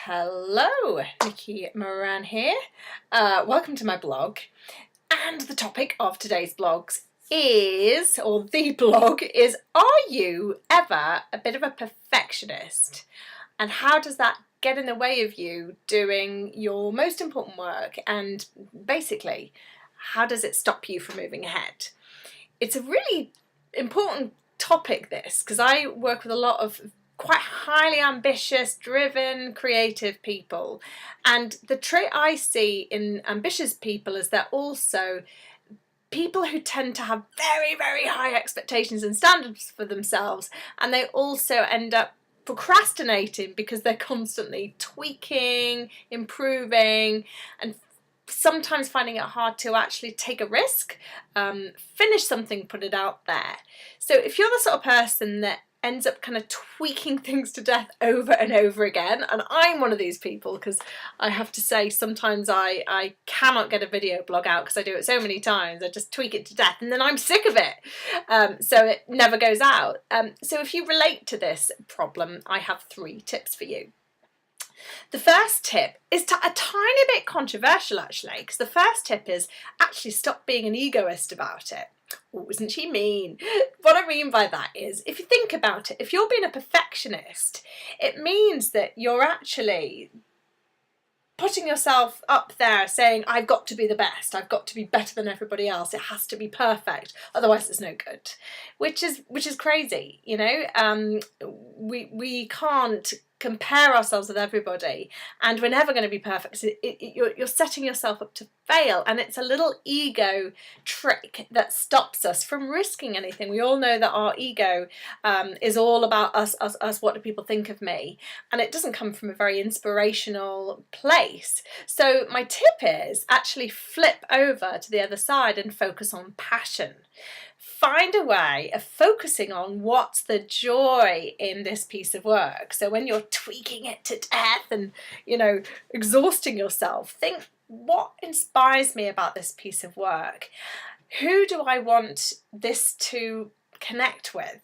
Hello, Nikki Moran here. Welcome to my blog. And the topic of today's blogs is, or the blog is, are you ever a bit of a perfectionist? And how does that get in the way of you doing your most important work? And basically, how does it stop you from moving ahead? It's a really important topic, this, because I work with a lot of quite highly ambitious, driven, creative people. And the trait I see in ambitious people is they're also people who tend to have very, very high expectations and standards for themselves. And they also end up procrastinating because they're constantly tweaking, improving, and sometimes finding it hard to actually take a risk, finish something, put it out there. So if you're the sort of person that ends up kind of tweaking things to death over and over again, and I'm one of these people, because I have to say sometimes I cannot get a video blog out because I do it so many times. I just tweak it to death and then I'm sick of it, so it never goes out. So if you relate to this problem, I have 3 tips for you. The first tip is a tiny bit controversial, actually, because the first tip is actually stop being an egoist about it. Oh, isn't she mean? What I mean by that is, if you think about it, if you're being a perfectionist, it means that you're actually putting yourself up there saying, I've got to be the best, I've got to be better than everybody else, it has to be perfect, otherwise it's no good, which is crazy, you know. We can't compare ourselves with everybody, and we're never going to be perfect. You're setting yourself up to fail, and it's a little ego trick that stops us from risking anything. We all know that our ego is all about us, what do people think of me, and it doesn't come from a very inspirational place. So my tip is actually flip over to the other side and focus on passion. Find a way of focusing on what's the joy in this piece of work. So when you're tweaking it to death and, you know, exhausting yourself, think, what inspires me about this piece of work? Who do I want this to connect with?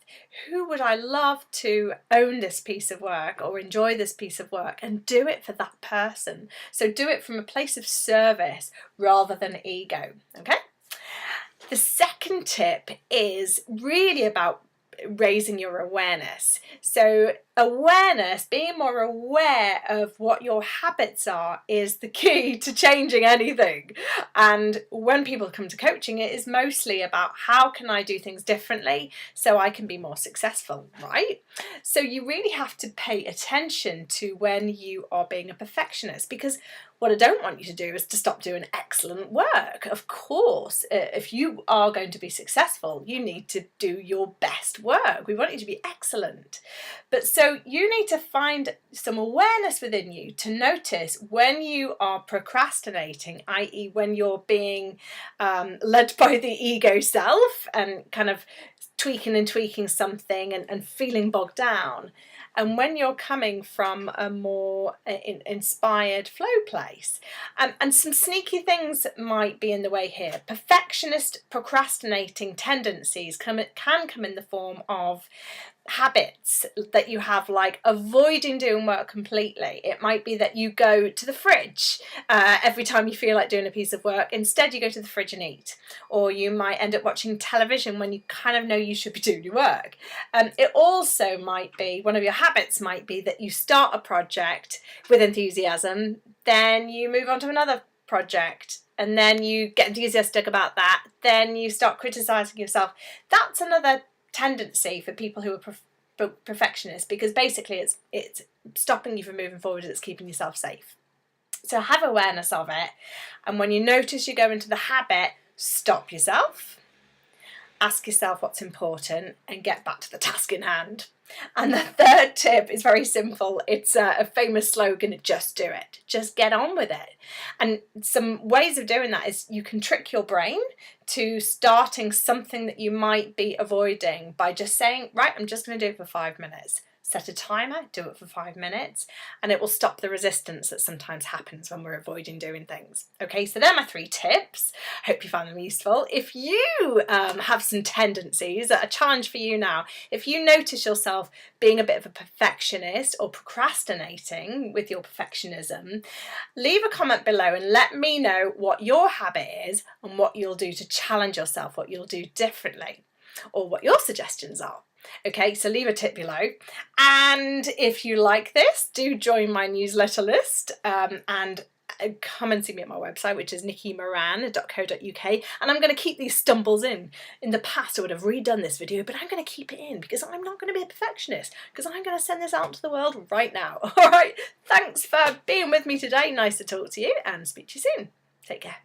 Who would I love to own this piece of work or enjoy this piece of work, and do it for that person? So do it from a place of service rather than ego, okay? The second tip is really about raising your awareness. So awareness, being more aware of what your habits are, is the key to changing anything. And when people come to coaching, it is mostly about how can I do things differently so I can be more successful, right? So you really have to pay attention to when you are being a perfectionist, because what I don't want you to do is to stop doing excellent work. Of course, if you are going to be successful, you need to do your best work. We want you to be excellent. But so you need to find some awareness within you to notice when you are procrastinating, i.e. when you're being led by the ego self and kind of tweaking something and feeling bogged down, and when you're coming from a more inspired flow place. And some sneaky things might be in the way here. Perfectionist procrastinating tendencies can come in the form of habits that you have, like avoiding doing work completely. It might be that you go to the fridge every time you feel like doing a piece of work. Instead, you go to the fridge and eat. Or you might end up watching television when you kind of know you should be doing your work. It also might be, one of your habits might be that you start a project with enthusiasm, then you move on to another project, and then you get enthusiastic about that, then you start criticizing yourself. That's another tendency for people who are perfectionists, because basically it's stopping you from moving forward, it's keeping yourself safe. So have awareness of it, and when you notice you go into the habit, stop yourself, ask yourself what's important, and get back to the task in hand. And the third tip is very simple. It's a famous slogan: just do it. Just get on with it. And some ways of doing that is you can trick your brain to starting something that you might be avoiding by just saying, right, I'm just going to do it for 5 minutes. set a timer, do it for 5 minutes, and it will stop the resistance that sometimes happens when we're avoiding doing things. Okay, so they're my 3 tips. Hope you found them useful. If you have some tendencies, a challenge for you now, if you notice yourself being a bit of a perfectionist or procrastinating with your perfectionism, leave a comment below and let me know what your habit is and what you'll do to challenge yourself, what you'll do differently, or what your suggestions are. Okay, so leave a tip below. And if you like this, do join my newsletter list and come and see me at my website, which is nikkimoran.co.uk. And I'm going to keep these stumbles in. In the past, I would have redone this video, but I'm going to keep it in because I'm not going to be a perfectionist, because I'm going to send this out to the world right now. All right, thanks for being with me today. Nice to talk to you, and speak to you soon. Take care.